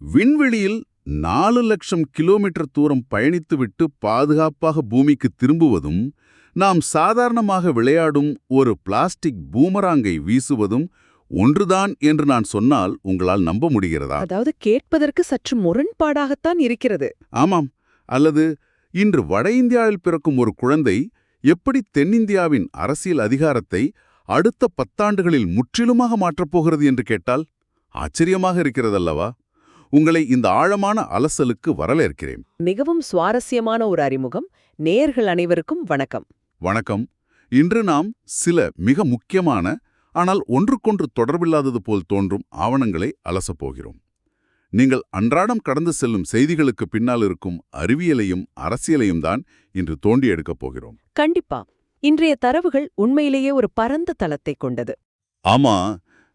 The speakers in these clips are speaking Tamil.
விண்வெளியில் 4,00,000 கிலோமீட்டர் தூரம் பயணித்துவிட்டு பாதுகாப்பாக பூமிக்கு திரும்புவதும், நாம் சாதாரணமாக விளையாடும் ஒரு பிளாஸ்டிக் பூமராங்கை வீசுவதும் ஒன்றுதான் என்று நான் சொன்னால் உங்களால் நம்ப முடிகிறதா? அதாவது கேட்பதற்கு சற்று முரண்பாடாகத்தான் இருக்கிறது. ஆமாம். அல்லது இன்று வட இந்தியாவில் பிறக்கும் ஒரு குழந்தை எப்படி தென்னிந்தியாவின் அரசியல் அதிகாரத்தை அடுத்த 10 ஆண்டுகளில் முற்றிலுமாக மாற்றப்போகிறது என்று கேட்டால் ஆச்சரியமாக இருக்கிறதல்லவா? உங்களை இந்த ஆழமான அலசலுக்கு வரவேற்கிறேன். மிகவும் சுவாரஸ்யமான ஒரு அறிமுகம். நேயர்கள் அனைவருக்கும் வணக்கம். வணக்கம். இன்று நாம் சில மிக முக்கியமான ஆனால் ஒன்றுக்கொன்று தொடர்பில்லாதது போல் தோன்றும் ஆவணங்களை அலசப்போகிறோம். நீங்கள் அன்றாடம் கடந்து செல்லும் செய்திகளுக்கு பின்னால் இருக்கும் அறிவியலையும் அரசியலையும் தான் இன்று தோண்டி எடுக்கப் போகிறோம். கண்டிப்பா. இன்றைய தரவுகள் உண்மையிலேயே ஒரு பரந்த தளத்தை கொண்டது. ஆமா.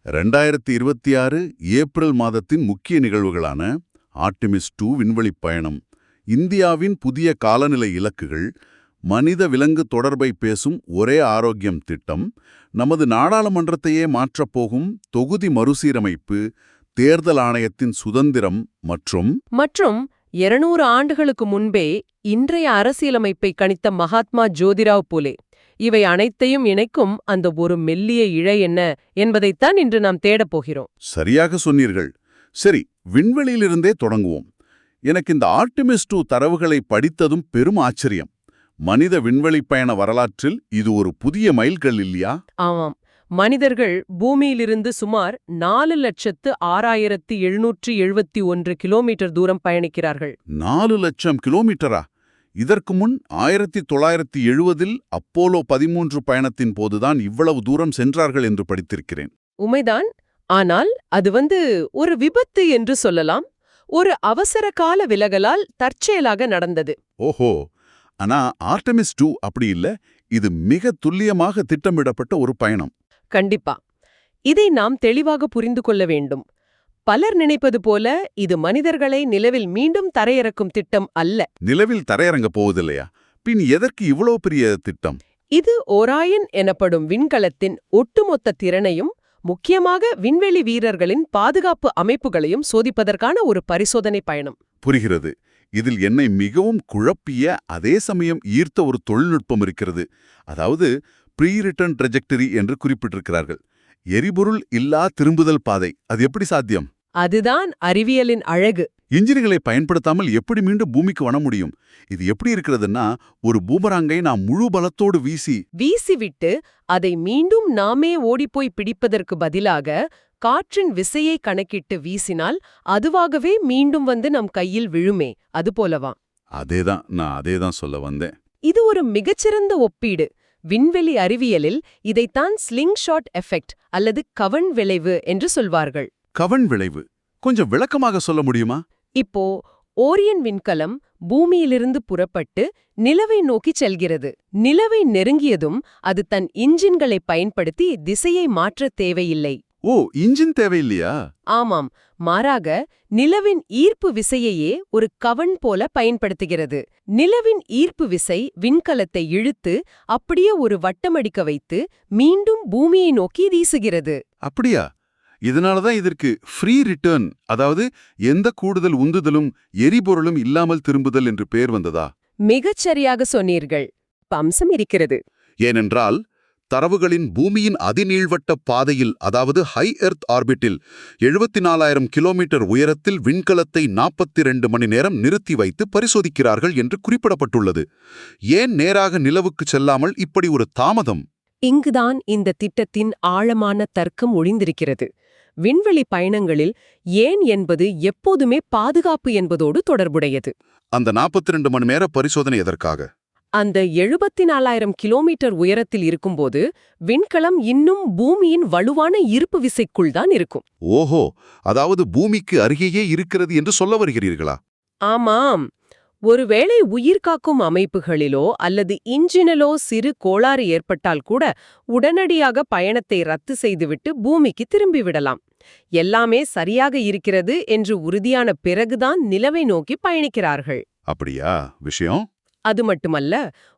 2026 ஏப்ரல் மாதத்தின் முக்கிய நிகழ்வுகளான ஆர்டெமிஸ் 2 விண்வெளிப் பயணம், இந்தியாவின் புதிய காலநிலை இலக்குகள், மனித விலங்கு தொடர்பை பேசும் ஒரே ஆரோக்கியம் திட்டம், நமது நாடாளுமன்றத்தையே மாற்றப்போகும் தொகுதி மறுசீரமைப்பு, தேர்தல் ஆணையத்தின் சுதந்திரம் மற்றும் 200 ஆண்டுகளுக்கு முன்பே இன்றைய அரசியலமைப்பை கணித்த மகாத்மா ஜோதிராவ் பூலே, இவை அனைத்தையும் இணைக்கும் அந்த ஒரு மெல்லிய இழை என்ன என்பதைத்தான் இன்று நாம் தேடப் போகிறோம். சரியாக சொன்னீர்கள். சரி, விண்வெளியிலிருந்தே தொடங்குவோம். எனக்கு இந்த ஆர்டெமிஸ் 2 தரவுகளை படித்ததும் பெரும் ஆச்சரியம். மனித விண்வெளிப் பயண வரலாற்றில் இது ஒரு புதிய மைல்கல் இல்லையா? ஆமாம். மனிதர்கள் பூமியிலிருந்து சுமார் 4,06,771 கிலோமீட்டர் தூரம் பயணிக்கிறார்கள். 4,00,000 கிலோமீட்டரா? இதற்கு முன் 1970இல் அப்போலோ 13 பயணத்தின் போதுதான் இவ்வளவு தூரம் சென்றார்கள் என்று படித்திருக்கிறேன். உமைதான். ஆனால் அது ஒரு விபத்து என்று சொல்லலாம். ஒரு அவசர கால விலகலால் தற்செயலாக நடந்தது. ஓஹோ. ஆனா ஆர்டெமிஸ் 2 அப்படி இல்ல. இது மிக துல்லியமாக திட்டமிடப்பட்ட ஒரு பயணம். கண்டிப்பா. இதை நாம் தெளிவாக புரிந்து கொள்ள வேண்டும். பலர் நினைப்பது போல இது மனிதர்களை நிலவில் மீண்டும் தரையிறக்கும் திட்டம் அல்ல. நிலவில் தரையிறங்க போவதில்லையா? பின் எதற்கு இவ்வளவு பெரிய திட்டம்? இது ஓராயன் எனப்படும் விண்கலத்தின் ஒட்டுமொத்த திறனையும் முக்கியமாக விண்வெளி வீரர்களின் பாதுகாப்பு அமைப்புகளையும் சோதிப்பதற்கான ஒரு பரிசோதனை பயணம். புரிகிறது. இதில் என்னை மிகவும் குழப்பிய அதே சமயம் ஈர்த்த ஒரு தொழில்நுட்பம் இருக்கிறது. அதாவது ப்ரீ ரிட்டர்ன் ட்ரெஜெக்டரி என்று குறிப்பிட்டிருக்கிறார்கள். எரிபொருள் இல்லா திரும்புதல் பாதை. அது எப்படி சாத்தியம்? அதுதான் அறிவியலின் அழகு. இன்ஜின்களை பயன்படுத்தாமல் எப்படி மீண்டும் பூமிக்கு வர முடியும்? இது எப்படி இருக்கிறதுன்னா, ஒரு பூமராங்கை நாம் முழு பலத்தோடு வீசிவிட்டு அதை மீண்டும் நாமே ஓடிப்போய் பிடிப்பதற்கு பதிலாக காற்றின் விசையை கணக்கிட்டு வீசினால் அதுவாகவே மீண்டும் நம் கையில் விழுமே. அதுபோலவா? நான் அதேதான் சொல்ல வந்தேன். இது ஒரு மிகச்சிறந்த ஒப்பீடு. விண்வெளி அறிவியலில் இதைத்தான் ஸ்லிங் ஷாட் எஃபெக்ட் அல்லது கவண் விளைவு என்று சொல்வார்கள். கவண் விளைவு கொஞ்சம் விளக்கமாக சொல்ல முடியுமா? இப்போ ஓரியன் விண்கலம் பூமியிலிருந்து புறப்பட்டு நிலவை நோக்கிச் செல்கிறது. நிலவை நெருங்கியதும் அது தன் இன்ஜின்களை பயன்படுத்தி திசையை மாற்ற தேவையில்லை. ஓ, இன்ஜின் தேவையில்லையா? ஆமாம். மாறாக நிலவின் ஈர்ப்பு விசையையே ஒரு கவண் போல பயன்படுத்துகிறது. நிலவின் ஈர்ப்பு விசை விண்கலத்தை இழுத்து அப்படியே ஒரு வட்டமடிக்க வைத்து மீண்டும் பூமியை நோக்கி வீசுகிறது. அப்படியா? இதனாலதான் இதற்கு ஃப்ரீ ரிட்டர்ன், அதாவது எந்த கூடுதல் உந்துதலும் எரிபொருளும் இல்லாமல் திரும்புதல் என்று பெயர் வந்ததா? மிகச்சரியாக சொன்னீர்கள். அம்சம் இருக்கிறது. ஏனென்றால் தரவுகளின் பூமியின் அதிநீள்வட்ட பாதையில், அதாவது ஹை எர்த் ஆர்பிட்டில் 74,000 கிலோமீட்டர் உயரத்தில் விண்கலத்தை 42 மணி நேரம் நிறுத்தி வைத்து பரிசோதிக்கிறார்கள் என்று குறிப்பிடப்பட்டுள்ளது. ஏன் நேராக நிலவுக்கு செல்லாமல் இப்படி ஒரு தாமதம்? இங்குதான் இந்த திட்டத்தின் ஆழமான தர்க்கம் ஒளிந்திருக்கிறது. விண்வெளி பயணங்களில் ஏன் என்பது எப்போதுமே பாதுகாப்பு என்பதோடு தொடர்புடையது. அந்த 42 மணி நேர பரிசோதனை எதற்காக? அந்த 74,000 கிலோமீட்டர் உயரத்தில் இருக்கும்போது விண்கலம் இன்னும் பூமியின் வலுவான ஈர்ப்பு விசைக்குள் தான் இருக்கும். ஓஹோ, அதாவது பூமிக்கு அருகேயே இருக்கிறது என்று சொல்ல வருகிறீர்களா? ஆமாம். ஒருவேளை உயிர்காக்கும் அமைப்புகளிலோ அல்லது இன்ஜினிலோ சிறு கோளாறு ஏற்பட்டால் கூட உடனடியாக பயணத்தை ரத்து செய்துவிட்டு பூமிக்கு திரும்பிவிடலாம். எல்லாமே சரியாக இருக்கிறது என்று உறுதியான பிறகுதான் நிலவை நோக்கி பயணிக்கிறார்கள். அப்படியா விஷயம்? அது மட்டுமல்ல,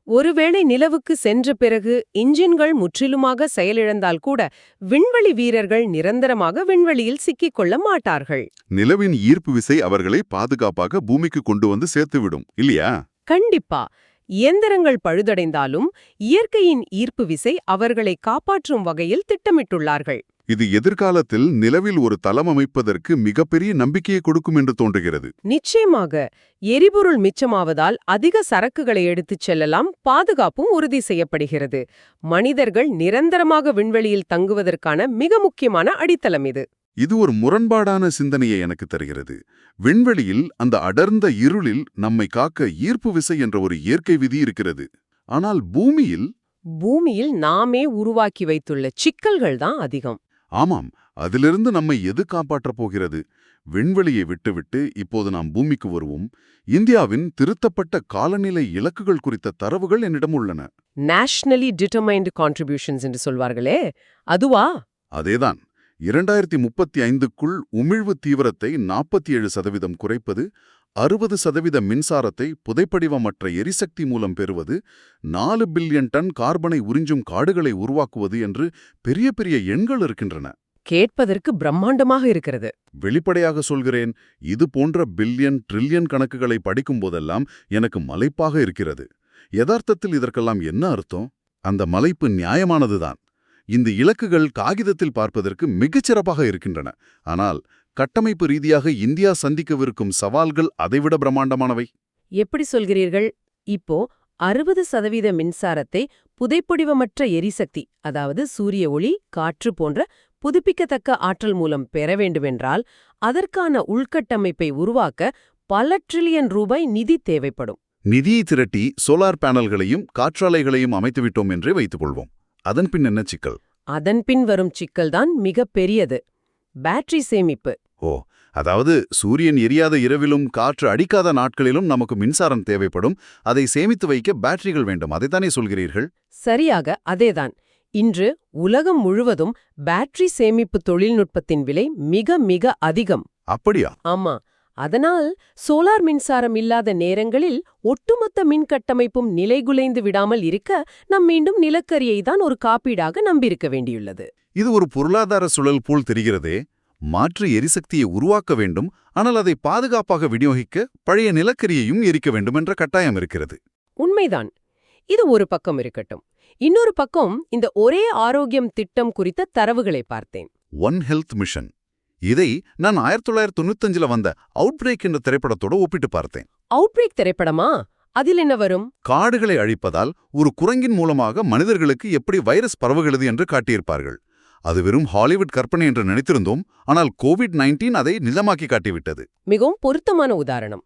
ஒருவேளை நிலவுக்கு சென்ற பிறகு இன்ஜின்கள் முற்றிலுமாக செயலிழந்தால் கூட விண்வெளி வீரர்கள் நிரந்தரமாக விண்வெளியில் சிக்கிக் கொள்ள மாட்டார்கள். நிலவின் ஈர்ப்பு விசை அவர்களை பாதுகாப்பாக பூமிக்கு கொண்டு வந்து சேர்த்துவிடும் இல்லையா? கண்டிப்பா. இயந்திரங்கள் பழுதடைந்தாலும் இயற்கையின் ஈர்ப்பு விசை அவர்களை காப்பாற்றும் வகையில் திட்டமிட்டுள்ளார்கள். இது எதிர்காலத்தில் நிலவில் ஒரு தளம் அமைப்பதற்கு மிகப்பெரிய நம்பிக்கையை கொடுக்கும் என்று தோன்றுகிறது. நிச்சயமாக. எரிபொருள் மிச்சமாவதால் அதிக சரக்குகளை எடுத்துச் செல்லலாம், பாதுகாப்பும் உறுதி செய்யப்படுகிறது. மனிதர்கள் நிரந்தரமாக விண்வெளியில் தங்குவதற்கான மிக முக்கியமான அடித்தளம் இது. இது ஒரு முரண்பாடான சிந்தனையை எனக்கு தருகிறது. விண்வெளியில் அந்த அடர்ந்த இருளில் நம்மை காக்க ஈர்ப்பு விசை என்ற ஒரு இயற்கை விதி இருக்கிறது. ஆனால் பூமியில் நாமே உருவாக்கி வைத்துள்ள சிக்கல்கள் தான் அதிகம். ஆமாம், அதிலிருந்து நம்மை எது காப்பாற்றப் போகிறது? விண்வெளியை விட்டுவிட்டு இப்போது நாம் பூமிக்கு வருவோம். இந்தியாவின் திருத்தப்பட்ட காலநிலை இலக்குகள் குறித்த தரவுகள் என்னிடம் உள்ளன. நேஷனலி டிட்டர்மைன்டு கான்ட்ரிபியூஷன்ஸ் என்று சொல்வார்களே, அதுவா? அதேதான். 2035க்குள் உமிழ்வு தீவிரத்தை 47% குறைப்பது, 60% மின்சாரத்தை புதைப்படிவமற்ற எரிசக்தி மூலம் பெறுவது, 4 பில்லியன் டன் கார்பனை உறிஞ்சும் காடுகளை உருவாக்குவது என்று பெரிய பெரிய எண்கள் இருக்கின்றன. கேட்பதற்கு பிரம்மாண்டமாக இருக்கிறது. வெளிப்படையாக சொல்கிறேன், இது போன்ற பில்லியன் ட்ரில்லியன் கணக்குகளை படிக்கும் போதெல்லாம் எனக்கு மலைப்பாக இருக்கிறது. யதார்த்தத்தில் இதற்கெல்லாம் என்ன அர்த்தம்? அந்த மலைப்பு நியாயமானதுதான். இந்த இலக்குகள் காகிதத்தில் பார்ப்பதற்கு மிகச்சிறப்பாக இருக்கின்றன. ஆனால் கட்டமைப்பு ரீதியாக இந்தியா சந்திக்கவிருக்கும் சவால்கள் அதைவிட பிரம்மாண்டமானவை. எப்படி சொல்கிறீர்கள்? இப்போ 60% மின்சாரத்தை புதைப்படிவமற்ற எரிசக்தி, அதாவது சூரிய ஒளி, காற்று போன்ற புதுப்பிக்கத்தக்க ஆற்றல் மூலம் பெற வேண்டுமென்றால் அதற்கான உள்கட்டமைப்பை உருவாக்க பல ட்ரில்லியன் ரூபாய் நிதி தேவைப்படும். நிதியை திரட்டி சோலார் பேனல்களையும் காற்றாலைகளையும் அமைத்துவிட்டோம் என்றே வைத்துக் கொள்வோம். அதன்பின் என்ன சிக்கல்? அதன்பின் வரும் சிக்கல்தான் மிக பெரியது. பேட்டரி சேமிப்பு. அதாவது சூரியன் எரியாத இரவிலும் காற்று அடிக்காத நாட்களிலும் நமக்கு மின்சாரம் தேவைப்படும். அதை சேமித்து வைக்க பேட்டரிகள் வேண்டும். அதைத்தானே சொல்கிறீர்கள்? சரியாக, அதேதான். இன்று உலகம் முழுவதும் பேட்டரி சேமிப்பு தொழில்நுட்பத்தின் விலை மிக மிக அதிகம். அப்படியா? ஆமா. அதனால் சோலார் மின்சாரம் இல்லாத நேரங்களில் ஒட்டுமொத்த மின்கட்டமைப்பும் நிலைகுலைந்து விடாமல் இருக்க நாம் மீண்டும் நிலக்கரியை தான் ஒரு காப்பீடாக நம்பியிருக்க வேண்டியுள்ளது. இது ஒரு பொருளாதார சுழல் போல் தெரிகிறதே. மாற்று எரிசக்தியை உருவாக்க வேண்டும், ஆனால் அதை பாதுகாப்பாக விநியோகிக்க பழைய நிலக்கரியையும் எரிக்க வேண்டும் என்ற கட்டாயம் இருக்கிறது. உண்மைதான். இது ஒரு பக்கம் இருக்கட்டும். இன்னொரு பக்கம் இந்த ஒரே ஆரோக்கியம் திட்டம் குறித்த தரவுகளை பார்த்தேன். One health mission. இதை நான் 1995ல வந்த அவுட்பிரேக் என்ற திரைப்படத்தோட ஒப்பிட்டு பார்த்தேன். அவுட்பிரேக் திரைப்படமா? அதில் என்ன வரும்? காடுகளை அழிப்பதால் ஒரு குரங்கின் மூலமாக மனிதர்களுக்கு எப்படி வைரஸ் பரவுகிறது என்று காட்டியிருப்பார்கள். அது வெறும் ஹாலிவுட் கற்பனை என்று நினைத்திருந்தோம். ஆனால் COVID-19 அதை நிஜமாக்கி காட்டிவிட்டது. மிகவும் பொருத்தமான உதாரணம்.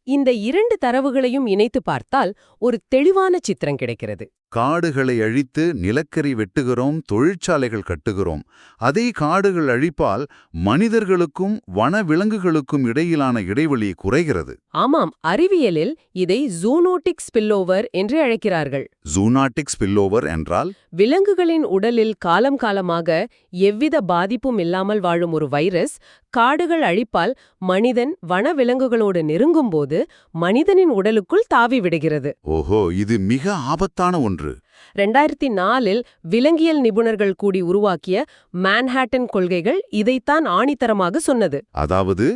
இந்த 2 தரவுகளையும் இணைத்து பார்த்தால் ஒரு தெளிவான சித்திரம் கிடைக்கிறது. காடுகளை அழித்து நிலக்கரி வெட்டுகிறோம், தொழிற்சாலைகள் கட்டுகிறோம். அதே காடுகள் அழிப்பால் மனிதர்களுக்கும் வனவிலங்குகளுக்கும் இடையிலான இடைவெளி குறைகிறது. ஆமாம், அறிவியலில் இதை ஜூனோட்டிக் ஸ்பில்லோவர் என்று அழைக்கிறார்கள். ஜூனாட்டிக் ஸ்பில்லோவர் என்றால் விலங்குகளின் உடலில் காலம் காலமாக எவ்வித பாதிப்பும் இல்லாமல் வாழும் ஒரு வைரஸ் காடுகள் அழிப்பால் மனிதன் வனவிலங்குகளோடு நெருங்கும்போது மனிதனின் உடலுக்குள் தாவி விடுகிறது. ஓஹோ, இது மிக ஆபத்தான ஒன்று. 2004இல் விலங்கியல் நிபுணர்கள் கூடி உருவாக்கிய மான்ஹாட்டன் கொள்கைகள் இதைத்தான் ஆணித்தரமாக சொன்னது. அதாவது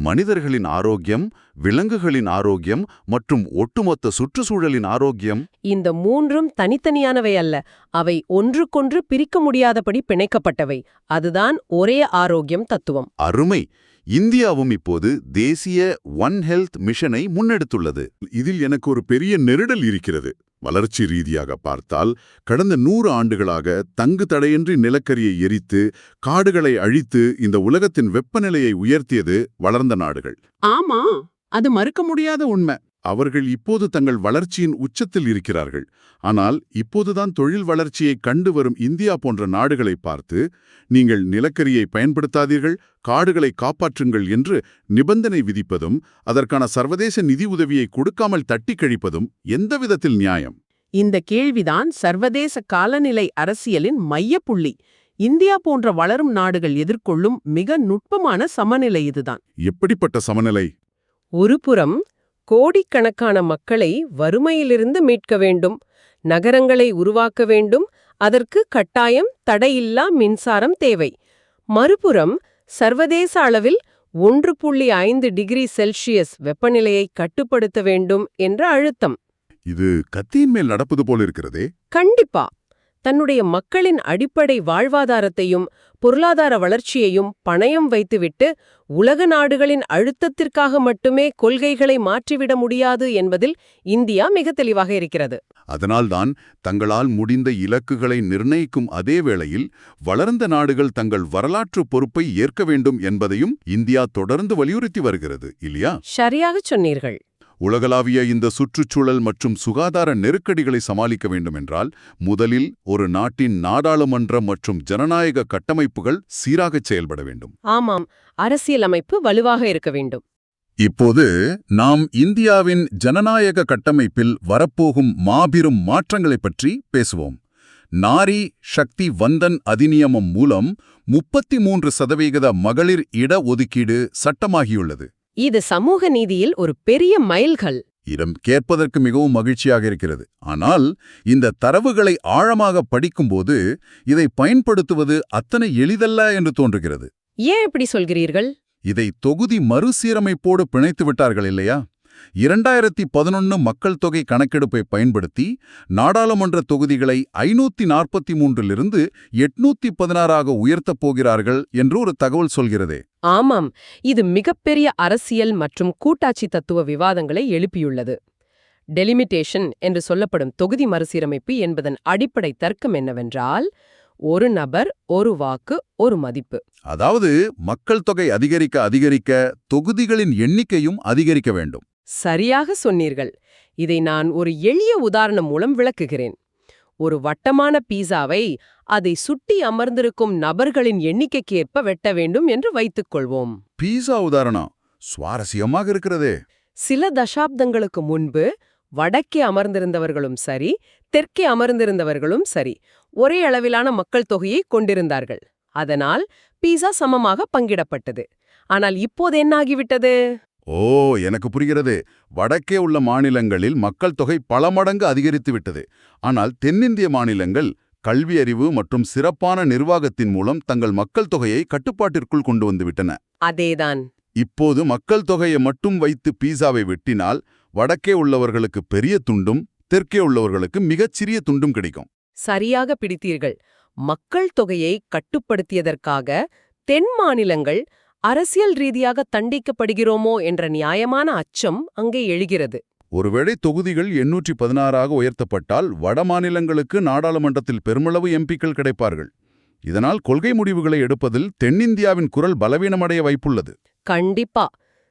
மனிதர்களின் ஆரோக்கியம், விலங்குகளின் ஆரோக்கியம் மற்றும் ஒட்டுமொத்த சுற்றுச்சூழலின் ஆரோக்கியம், இந்த 3ம் தனித்தனியானவை அல்ல, அவை ஒன்றுக்கொன்று பிரிக்க முடியாதபடி பிணைக்கப்பட்டவை. அதுதான் ஒரே ஆரோக்கியம் தத்துவம். அருமை. இந்தியாவும் இப்போது தேசிய ஒன் ஹெல்த் மிஷனை முன்னெடுத்துள்ளது. இதில் எனக்கு ஒரு பெரிய நெருடல் இருக்கிறது. வளர்ச்சி ரீதியாக பார்த்தால் கடந்த 100 ஆண்டுகளாக தங்கு தடையின்றி நிலக்கரியை எரித்து காடுகளை அழித்து இந்த உலகத்தின் வெப்பநிலையை உயர்த்தியது வளர்ந்த நாடுகள். ஆமா, அது மறுக்க முடியாத உண்மை. அவர்கள் இப்போது தங்கள் வளர்ச்சியின் உச்சத்தில் இருக்கிறார்கள். ஆனால் இப்போதுதான் தொழில் வளர்ச்சியை கண்டு வரும் இந்தியா போன்ற நாடுகளை பார்த்து, நீங்கள் நிலக்கரியை பயன்படுத்தாதீர்கள், காடுகளை காப்பாற்றுங்கள் என்று நிபந்தனை விதிப்பதும் அதற்கான சர்வதேச நிதி உதவியை கொடுக்காமல் தட்டி கழிப்பதும் எந்த விதத்தில் நியாயம்? இந்த கேள்விதான் சர்வதேச காலநிலை அரசியலின் மையப்புள்ளி. இந்தியா போன்ற வளரும் நாடுகள் எதிர்கொள்ளும் மிக நுட்பமான சமநிலை இதுதான். எப்படிப்பட்ட சமநிலை? ஒருபுறம் கோடிக்கணக்கான மக்களை வறுமையிலிருந்து மீட்க வேண்டும், நகரங்களை உருவாக்க வேண்டும், அதற்கு கட்டாயம் தடையில்லா மின்சாரம் தேவை. மறுபுறம் சர்வதேச அளவில் 1.5 டிகிரி செல்சியஸ் வெப்பநிலையை கட்டுப்படுத்த வேண்டும் என்ற அழுத்தம். இது கத்தியின் மேல் நடப்பது போல இருக்கிறதே. கண்டிப்பா. தன்னுடைய மக்களின் அடிப்படை வாழ்வாதாரத்தையும் பொருளாதார வளர்ச்சியையும் பணயம் வைத்துவிட்டு உலக நாடுகளின் அழுத்தத்திற்காக மட்டுமே கொள்கைகளை மாற்றிவிட முடியாது என்பதில் இந்தியா மிக தெளிவாக இருக்கிறது. அதனால்தான் தங்களால் முடிந்த இலக்குகளை நிர்ணயிக்கும் அதே வேளையில் வளர்ந்த நாடுகள் தங்கள் வரலாற்று பொறுப்பை ஏற்க வேண்டும் என்பதையும் இந்தியா தொடர்ந்து வலியுறுத்தி வருகிறது, இல்லையா? சரியாகச் சொன்னீர்கள். உலகளாவிய இந்த சுற்றுச்சூழல் மற்றும் சுகாதார நெருக்கடிகளை சமாளிக்க வேண்டுமென்றால் முதலில் ஒரு நாட்டின் நாடாளுமன்ற மற்றும் ஜனநாயக கட்டமைப்புகள் சீராகச் செயல்பட வேண்டும். ஆமாம், அரசியலமைப்பு வலுவாக இருக்க வேண்டும். இப்போது நாம் இந்தியாவின் ஜனநாயக கட்டமைப்பில் வரப்போகும் மாபெரும் மாற்றங்களைப் பற்றி பேசுவோம். நாரி சக்தி வந்தன் அதிநியமம் மூலம் 33% மகளிர் இட ஒதுக்கீடு சட்டமாகியுள்ளது. இது சமூக நீதியில் ஒரு பெரிய மைல்கல். இடம் கேட்பதற்கு மிகவும் மகிழ்ச்சியாக இருக்கிறது. ஆனால் இந்த தரவுகளை ஆழமாக படிக்கும்போது இதை பயன்படுத்துவது அத்தனை எளிதல்ல என்று தோன்றுகிறது. ஏன் இப்படி சொல்கிறீர்கள்? இதை தொகுதி மறுசீரமைப்போடு பிணைத்து விட்டார்கள் இல்லையா? 2011 மக்கள் தொகை கணக்கெடுப்பை பயன்படுத்தி நாடாளுமன்ற தொகுதிகளை 543லிருந்து 816ஆக உயர்த்தப் போகிறார்கள் என்று ஒரு தகவல் சொல்கிறதே. ஆமாம், இது மிகப்பெரிய அரசியல் மற்றும் கூட்டாட்சி தத்துவ விவாதங்களை எழுப்பியுள்ளது. டெலிமிட்டேஷன் என்று சொல்லப்படும் தொகுதி மறுசீரமைப்பு என்பதன் அடிப்படை தர்க்கம் என்னவென்றால், ஒரு நபர் ஒரு வாக்கு ஒரு மதிப்பு. அதாவது மக்கள் தொகை அதிகரிக்க அதிகரிக்க தொகுதிகளின் எண்ணிக்கையும் அதிகரிக்க வேண்டும். சரியாக சொன்னீர்கள். இதை நான் ஒரு எளிய உதாரணம் மூலம் விளக்குகிறேன். ஒரு வட்டமான பீஸாவை அதை சுட்டி அமர்ந்திருக்கும் நபர்களின் எண்ணிக்கைக்கேற்ப வெட்ட வேண்டும் என்று வைத்துக் கொள்வோம். பீஸா உதாரணம் சுவாரஸ்யமாக இருக்கிறதே. சில தசாப்தங்களுக்கு முன்பு வடக்கே அமர்ந்திருந்தவர்களும் சரி, தெற்கே அமர்ந்திருந்தவர்களும் சரி, ஒரே அளவிலான மக்கள் தொகையை கொண்டிருந்தார்கள். அதனால் பீஸா சமமாக பங்கிடப்பட்டது. ஆனால் இப்போது என்னாகிவிட்டது? ஓ, எனக்கு புரிகிறது. வடக்கே உள்ள மாநிலங்களில் மக்கள் தொகை பல மடங்கு அதிகரித்து விட்டது. ஆனால் தென்னிந்திய மாநிலங்கள் கல்வி அறிவு மற்றும் சிறப்பான நிர்வாகத்தின் மூலம் தங்கள் மக்கள் தொகையை கட்டுப்பாட்டிற்குள் கொண்டு வந்துவிட்டன. அதேதான். இப்போது மக்கள் தொகையை மட்டும் வைத்து பீஸாவை வெட்டினால் வடக்கே உள்ளவர்களுக்கு பெரிய துண்டும் தெற்கே உள்ளவர்களுக்கு மிகச்சிறிய துண்டும் கிடைக்கும். சரியாக பிடித்தீர்கள். மக்கள் தொகையை கட்டுப்படுத்தியதற்காக தென் மாநிலங்கள் அரசியல் ரீதியாக தண்டிக்கப்படுகிறோமோ என்ற நியாயமான அச்சம் அங்கே எழுகிறது. ஒருவேளை தொகுதிகள் 816ஆக உயர்த்தப்பட்டால் வட மாநிலங்களுக்கு நாடாளுமன்றத்தில் பெருமளவு எம்பிக்கள் கிடைப்பார்கள். இதனால் கொள்கை முடிவுகளை எடுப்பதில் தென்னிந்தியாவின் குரல் பலவீனமடைய வாய்ப்புள்ளது. கண்டிப்பா.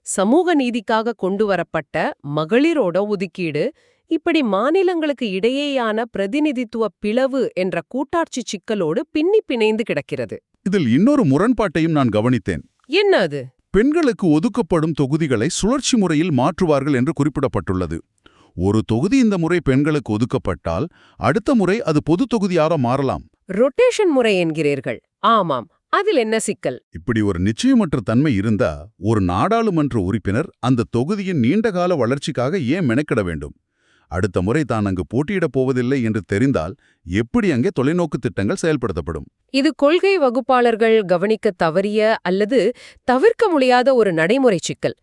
சமூக நீதிக்காக கொண்டுவரப்பட்ட மகளிரோட ஒதுக்கீடு இப்படி மாநிலங்களுக்கு இடையேயான பிரதிநிதித்துவ பிளவு என்ற கூட்டாட்சி சிக்கலோடு பின்னி பிணைந்து கிடக்கிறது. இதில் இன்னொரு முரண்பாட்டையும் நான் கவனித்தேன். என்ன அது? பெண்களுக்கு ஒதுக்கப்படும் தொகுதிகளை சுழற்சி முறையில் மாற்றுவார்கள் என்று குறிப்பிடப்பட்டுள்ளது. ஒரு தொகுதி இந்த முறை பெண்களுக்கு ஒதுக்கப்பட்டால் அடுத்த முறை அது பொது தொகுதியாக மாறலாம். ரொட்டேஷன் முறை என்கிறீர்கள். ஆமாம், அதில் என்ன சிக்கல்? இப்படி ஒரு நிச்சயமற்ற தன்மை இருந்தா ஒரு நாடாளுமன்ற உறுப்பினர் அந்த தொகுதியின் நீண்டகால வளர்ச்சிக்காக ஏன் மெனக்கிட வேண்டும்? அடுத்த முறை தான் அங்கு போட்டியிடப் போவதில்லை என்று தெரிந்தால் எப்படி அங்கே தொலைநோக்கு திட்டங்கள் செயல்படுத்தப்படும்? இது கொள்கை வகுப்பாளர்கள் கவனிக்க தவறிய அல்லது தவிர்க்க முடியாத ஒரு நடைமுறை சிக்கல்.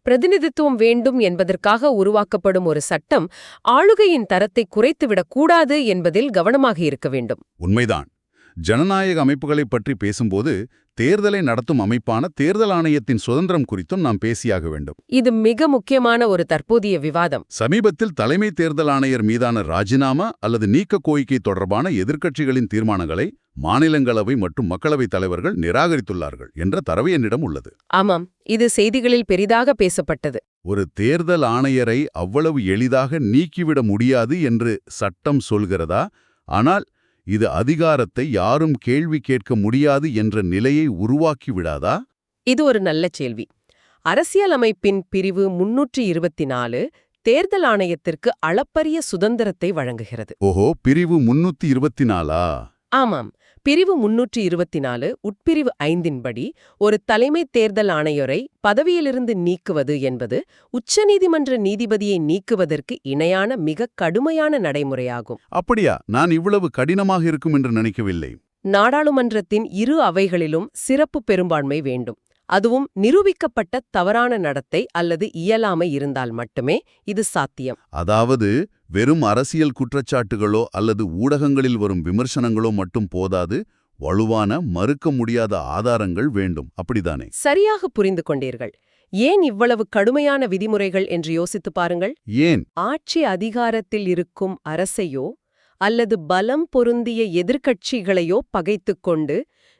பிரதிநிதித்துவம் வேண்டும் என்பதற்காக உருவாக்கப்படும் ஒரு சட்டம் ஆளுகையின் தரத்தை குறைத்துவிடக் கூடாது என்பதில் கவனமாக இருக்க வேண்டும். உண்மைதான். ஜனநாயக அமைப்புகளைப் பற்றி பேசும்போது தேர்தலை நடத்தும் அமைப்பான தேர்தல் ஆணையத்தின் சுதந்திரம் குறித்தும் நாம் பேசியாக வேண்டும். இது மிக முக்கியமான ஒரு தற்போதைய விவாதம். சமீபத்தில் தலைமை தேர்தல் ஆணையர் மீதான ராஜினாமா அல்லது நீக்க கோரிக்கை தொடர்பான எதிர்க்கட்சிகளின் தீர்மானங்களை மாநிலங்களவை மற்றும் மக்களவைத் தலைவர்கள் நிராகரித்துள்ளார்கள் என்ற தரவு என்னிடம் உள்ளது. ஆமாம், இது செய்திகளில் பெரிதாக பேசப்பட்டது. ஒரு தேர்தல் ஆணையரை அவ்வளவு எளிதாக நீக்கிவிட முடியாது என்று சட்டம் சொல்கிறதா? ஆனால் இது அதிகாரத்தை யாரும் கேள்வி கேட்க முடியாது என்ற நிலையை உருவாக்கி விடாதா? இது ஒரு நல்ல கேள்வி. அரசியலமைப்பின் பிரிவு 324 தேர்தல் ஆணையத்திற்கு அளப்பரிய சுதந்திரத்தை வழங்குகிறது. ஓஹோ, பிரிவு 324ஆ? ஆமாம், பிரிவு 324 உட்பிரிவு 5 படி ஒரு தலைமை தேர்தல் ஆணையரை பதவியிலிருந்து நீக்குவது என்பது உச்சநீதிமன்ற நீதிபதியை நீக்குவதற்கு இணையான மிக கடுமையான நடைமுறையாகும். அப்படியா? நான் இவ்வளவு கடினமாக இருக்கும் என்று நினைக்கவில்லை. நாடாளுமன்றத்தின் இரு அவைகளிலும் சிறப்பு பெரும்பான்மை வேண்டும். அதுவும் நிரூபிக்கப்பட்ட தவறான நடத்தை அல்லது இயலாமை இருந்தால் மட்டுமே இது சாத்தியம். அதாவது வெறும் அரசியல் குற்றச்சாட்டுகளோ அல்லது ஊடகங்களில் வரும் விமர்சனங்களோ மட்டும் போதாது, வலுவான மறுக்க முடியாத ஆதாரங்கள் வேண்டும். அப்படிதானே? சரியாக புரிந்து கொண்டீர்கள். ஏன் இவ்வளவு கடுமையான விதிமுறைகள் என்று யோசித்து பாருங்கள். ஏன்? ஆட்சி அதிகாரத்தில் இருக்கும் அரசையோ அல்லது பலம் பொருந்திய எதிர்க்கட்சிகளையோ பகைத்துக்கொண்டு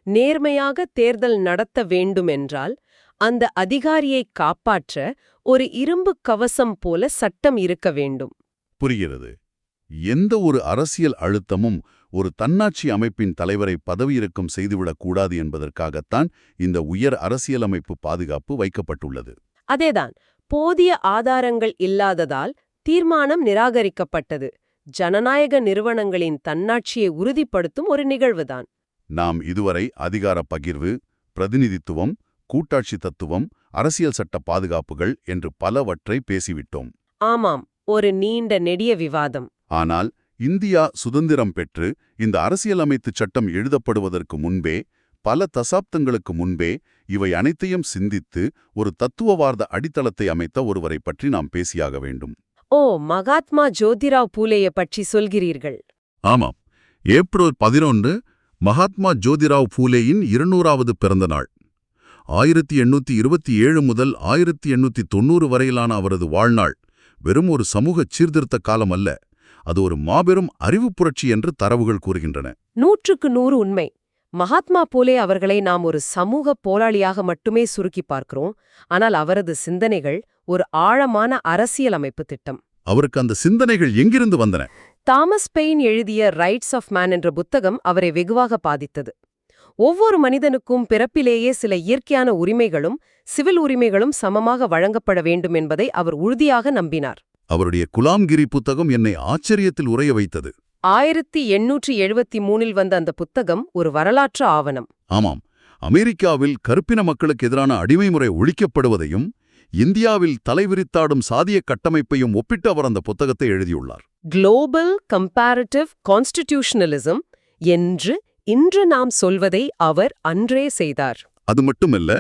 நேர்மையாக தேர்தல் நடத்த வேண்டுமென்றால் அந்த அதிகாரியை காப்பாற்ற ஒரு இரும்பு கவசம் போல சட்டம் இருக்க வேண்டும். புரிகிறது. எந்த ஒரு அரசியல் அழுத்தமும் ஒரு தன்னாட்சி அமைப்பின் தலைவரை பதவியிறக்கம் செய்துவிடக்கூடாது என்பதற்காகத்தான் இந்த உயர் அரசியலமைப்பு பாதுகாப்பு வைக்கப்பட்டுள்ளது. அதேதான். போதிய ஆதாரங்கள் இல்லாததால் தீர்மானம் நிராகரிக்கப்பட்டது. ஜனநாயக நிறுவனங்களின் தன்னாட்சியை உறுதிப்படுத்தும் ஒரு நிகழ்வுதான். நாம் இதுவரை அதிகார பகிர்வு, பிரதிநிதித்துவம், கூட்டாட்சி தத்துவம், அரசியல் சட்ட பாதுகாப்புகள் என்று பலவற்றை பேசிவிட்டோம். ஆமாம், ஒரு நீண்ட நெடிய விவாதம். ஆனால் இந்தியா சுதந்திரம் பெற்று இந்த அரசியலமைப்பு சட்டம் எழுதப்படுவதற்கு முன்பே, பல தசாப்தங்களுக்கு முன்பே இவை அனைத்தையும் சிந்தித்து ஒரு தத்துவவாத அடித்தளத்தை அமைத்த ஒருவரை பற்றி நாம் பேசியாக வேண்டும். ஓ, மகாத்மா ஜோதிராவ் பூலேயை பற்றி சொல்கிறீர்கள்? ஆமாம். ஏப்ரல் 11 மகாத்மா ஜோதிராவ் பூலேயின் 200வது பிறந்த நாள். 1827 முதல் 1890 வரையிலான அவரது வாழ்நாள் வெறும் ஒரு சமூக சீர்திருத்த காலம் அல்ல, அது ஒரு மாபெரும் அறிவுப் புரட்சி என்று தரவுகள் கூறுகின்றன. 100க்கு 100 உண்மை. மகாத்மா பூலே அவர்களை நாம் ஒரு சமூக போராளியாக மட்டுமே சுருக்கி பார்க்கிறோம். ஆனால் அவரது சிந்தனைகள் ஒரு ஆழமான அரசியலமைப்பு திட்டம். அவருக்கு அந்த சிந்தனைகள் எங்கிருந்து வந்தன? தாமஸ் பெயின் எழுதிய ரைட்ஸ் ஆஃப் மேன் என்ற புத்தகம் அவரை வெகுவாக பாதித்தது. ஒவ்வொரு மனிதனுக்கும் பிறப்பிலேயே சில இயற்கையான உரிமைகளும் சிவில் உரிமைகளும் சமமாக வழங்கப்பட வேண்டும் என்பதை அவர் உறுதியாக நம்பினார். அவருடைய குலாம்கிரி புத்தகம் என்னை ஆச்சரியத்தில் உறைய வைத்தது. 1873 வந்த அந்த புத்தகம் ஒரு வரலாற்று ஆவணம். ஆமாம். அமெரிக்காவில் கருப்பின மக்களுக்கு எதிரான அடிமைமுறை ஒழிக்கப்படுவதையும் இந்தியாவில் தலைவிரித்தாடும் சாதிய கட்டமைப்பையும் ஒப்பிட்டு அவர் அந்த புத்தகத்தை எழுதியுள்ளார். குளோபல் கம்பேரிட்டிவ் கான்ஸ்டிடியூஷனலிசம் என்று இன்று நாம் சொல்வதை அவர் அன்றே செய்தார். அது மட்டுமல்ல,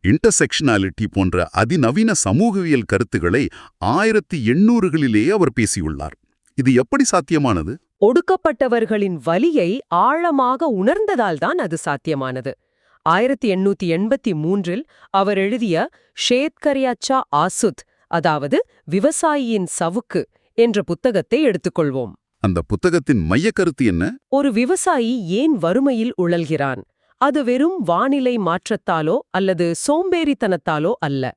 இன்டர்செக்ஷனாலிட்டி போன்ற அதிநவீன சமூகவியல் கருத்துக்களை 1800களிலேயே அவர் பேசியுள்ளார். இது எப்படி சாத்தியமானது? ஒடுக்கப்பட்டவர்களின் வலியை ஆழமாக உணர்ந்ததால்தான் அது சாத்தியமானது. 1883 அவர் எழுதிய ஷேத்கர்யாச்சா ஆசுத், அதாவது விவசாயியின் சவுக்கு என்ற புத்தகத்தை எடுத்துக்கொள்வோம். அந்த புத்தகத்தின் மைய கருத்து என்ன? ஒரு விவசாயி ஏன் வறுமையில் உழல்கிறான்? அது வெறும் வானிலை மாற்றத்தாலோ அல்லது சோம்பேறித்தனத்தாலோ அல்ல.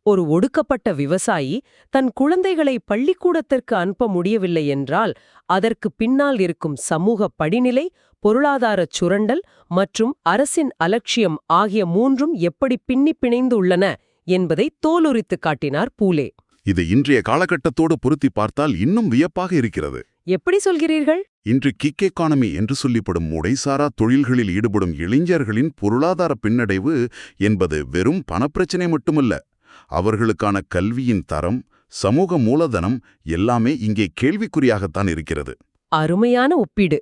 ஒரு ஒடுக்கப்பட்ட விவசாயி தன் குழந்தைகளை பள்ளிக்கூடத்திற்கு அனுப்ப முடியவில்லை என்றால் அதற்கு பின்னால் இருக்கும் சமூக படிநிலை, பொருளாதாரச் சுரண்டல் மற்றும் அரசின் அலட்சியம் ஆகிய மூன்றும் எப்படி பின்னிப்பிணைந்து உள்ளன என்பதை தோலுரித்துக் காட்டினார் பூலே. இது இன்றைய காலகட்டத்தோடு பொருத்தி பார்த்தால் இன்னும் வியப்பாக இருக்கிறது. எப்படி சொல்கிறீர்கள்? இன்று கிக் எக்கானமி என்று சொல்லிப்படும் முடைசாரா தொழில்களில் ஈடுபடும் இளைஞர்களின் பொருளாதார பின்னடைவு என்பது வெறும் பணப்பிரச்சனை மட்டுமல்ல. அவர்களுக்கான கல்வியின் தரம், சமூக மூலதனம் எல்லாமே இங்கே கேள்விக்குறியாகத்தான் இருக்கிறது. அருமையான ஒப்பீடு.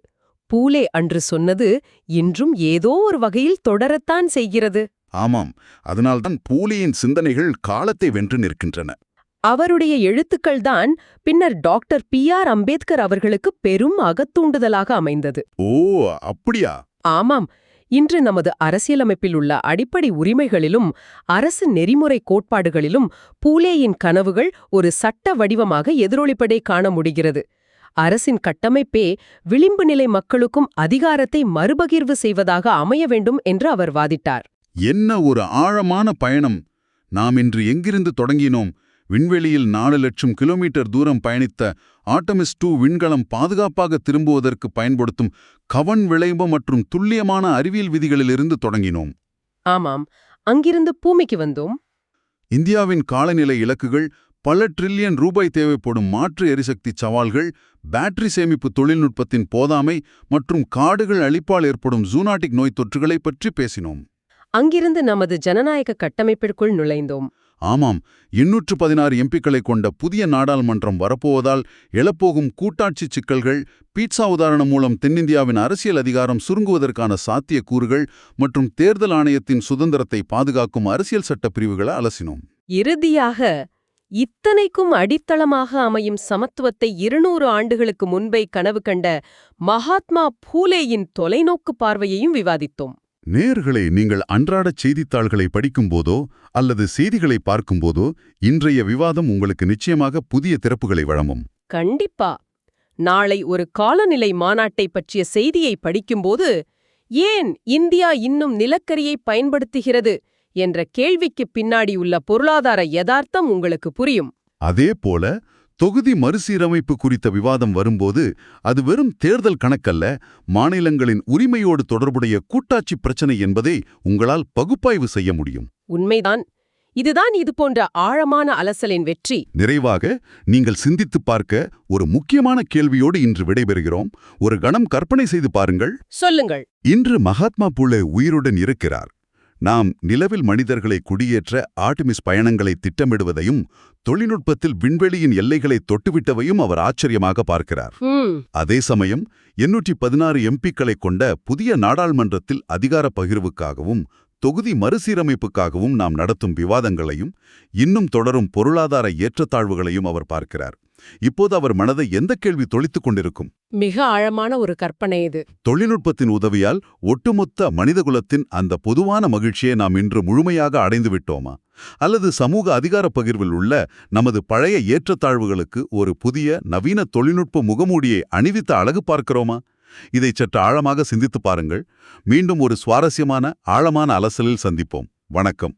பூலே அன்று சொன்னது இன்றும் ஏதோ ஒரு வகையில் தொடரத்தான் செய்கிறது. ஆமாம், அதனால்தான் பூலேயின் சிந்தனைகள் காலத்தை வென்று நிற்கின்றன. அவருடைய எழுத்துக்கள்தான் பின்னர் டாக்டர் பி.ஆர். அம்பேத்கர் அவர்களுக்கு பெரும் அகத்தூண்டுதலாக அமைந்தது. ஓ, அப்படியா? ஆமாம். இன்று நமது அரசியலமைப்பில் உள்ள அடிப்படை உரிமைகளிலும் அரசு நெறிமுறை கோட்பாடுகளிலும் பூலேயின் கனவுகள் ஒரு சட்ட வடிவமாக எதிரொலிப்பதை காண முடிகிறது. அரசின் கட்டமைப்பே விளிம்பு நிலை மக்களுக்கும் அதிகாரத்தை மறுபகிர்வு செய்வதாக அமைய வேண்டும் என்று அவர் வாதிட்டார். என்ன ஒரு ஆழமான பயணம்! நாம் இன்று எங்கிருந்து தொடங்கினோம்? விண்வெளியில் 4 லட்சம் கிலோமீட்டர் தூரம் பயணித்த ஆர்டமிஸ் 2 விண்கலம் பாதுகாப்பாக திரும்புவதற்கு பயன்படுத்தும் கவன் விளைவு மற்றும் துல்லியமான அறிவியல் விதிகளிலிருந்து தொடங்கினோம். ஆமாம், அங்கிருந்து பூமிக்கு வந்தோம். இந்தியாவின் காலநிலை இலக்குகள் பல டிரில்லியன் ரூபாய் தேவைப்படும் மாற்று எரிசக்தி சவால்கள், பேட்டரி சேமிப்பு தொழில்நுட்பத்தின் போதாமை மற்றும் காடுகள் அழிப்பால் ஏற்படும் ஜூனாட்டிக் நோய் தொற்றுகளை பற்றி பேசினோம். அங்கிருந்து நமது ஜனநாயக கட்டமைப்பிற்குள் நுழைந்தோம். ஆமாம், 216 எம்பிக்களை கொண்ட புதிய நாடாளுமன்றம் வரப்போவதால் எழப்போகும் கூட்டாட்சி சிக்கல்கள், பீட்சா உதாரணம் மூலம் தென்னிந்தியாவின் அரசியல் அதிகாரம் சுருங்குவதற்கான சாத்தியக்கூறுகள் மற்றும் தேர்தல் ஆணையத்தின் சுதந்திரத்தை பாதுகாக்கும் அரசியல் சட்ட பிரிவுகளை அலசினோம். இறுதியாக இத்தனைக்கும் அடித்தளமாக அமையும் சமத்துவத்தை 200 ஆண்டுகளுக்கு முன்பே கனவு கண்ட மகாத்மா பூலேயின் தொலைநோக்கு பார்வையையும் விவாதித்தோம். நேயர்களே, நீங்கள் அன்றாட செய்தித்தாள்களை படிக்கும்போதோ அல்லது செய்திகளை பார்க்கும்போதோ இன்றைய விவாதம் உங்களுக்கு நிச்சயமாக புதிய திறப்புகளை வழங்கும். கண்டிப்பா. நாளை ஒரு காலநிலை மாநாட்டை பற்றிய செய்தியை படிக்கும்போது, ஏன் இந்தியா இன்னும் நிலக்கரியை பயன்படுத்துகிறது என்ற கேள்விக்கு பின்னாடி உள்ள பொருளாதார யதார்த்தம் உங்களுக்கு புரியும். அதேபோல தொகுதி மறுசீரமைப்பு குறித்த விவாதம் வரும்போது அது வெறும் தேர்தல் கணக்கல்ல, மாநிலங்களின் உரிமையோடு தொடர்புடைய கூட்டாட்சி பிரச்சனை என்பதை உங்களால் பகுப்பாய்வு செய்ய முடியும். உண்மைதான். இதுதான் இது போன்ற ஆழமான அலசலின் வெற்றி. நிறைவாக, நீங்கள் சிந்தித்துப் பார்க்க ஒரு முக்கியமான கேள்வியோடு இன்று விடைபெறுகிறோம். ஒரு கணம் கற்பனை செய்து பாருங்கள். சொல்லுங்கள். இன்று மகாத்மா பூலே உயிருடன் இருக்கிறார். நாம் நிலவில் மனிதர்களை குடியேற்ற ஆர்டிமிஸ் பயணங்களை திட்டமிடுவதையும் தொழில்நுட்பத்தில் விண்வெளியின் எல்லைகளை தொட்டுவிட்டவையும் அவர் ஆச்சரியமாக பார்க்கிறார். அதே சமயம் 816 எம்பிக்களை கொண்ட புதிய நாடாளுமன்றத்தில் அதிகார பகிர்வுக்காகவும் தொகுதி மறுசீரமைப்புக்காகவும் நாம் நடத்தும் விவாதங்களையும் இன்னும் தொடரும் பொருளாதார ஏற்றத்தாழ்வுகளையும் அவர் பார்க்கிறார். இப்போது அவர் மனதை எந்த கேள்வி தொளித்துக் கொண்டிருக்கும்? மிக ஆழமான ஒரு கற்பனை இது. தொழில்நுட்பத்தின் உதவியால் ஒட்டுமொத்த மனிதகுலத்தின் அந்த பொதுவான மகிழ்ச்சியை நாம் இன்று முழுமையாக அடைந்து விட்டோமா? அல்லது சமூக அதிகார பகிர்வில் உள்ள நமது பழைய ஏற்றத்தாழ்வுகளுக்கு ஒரு புதிய நவீன தொழில்நுட்ப முகமூடியை அணிவித்த அழகு பார்க்கிறோமா? இதை சற்று ஆழமாக சிந்தித்துப் பாருங்கள். மீண்டும் ஒரு சுவாரஸ்யமான ஆழமான அலசலில் சந்திப்போம். வணக்கம்.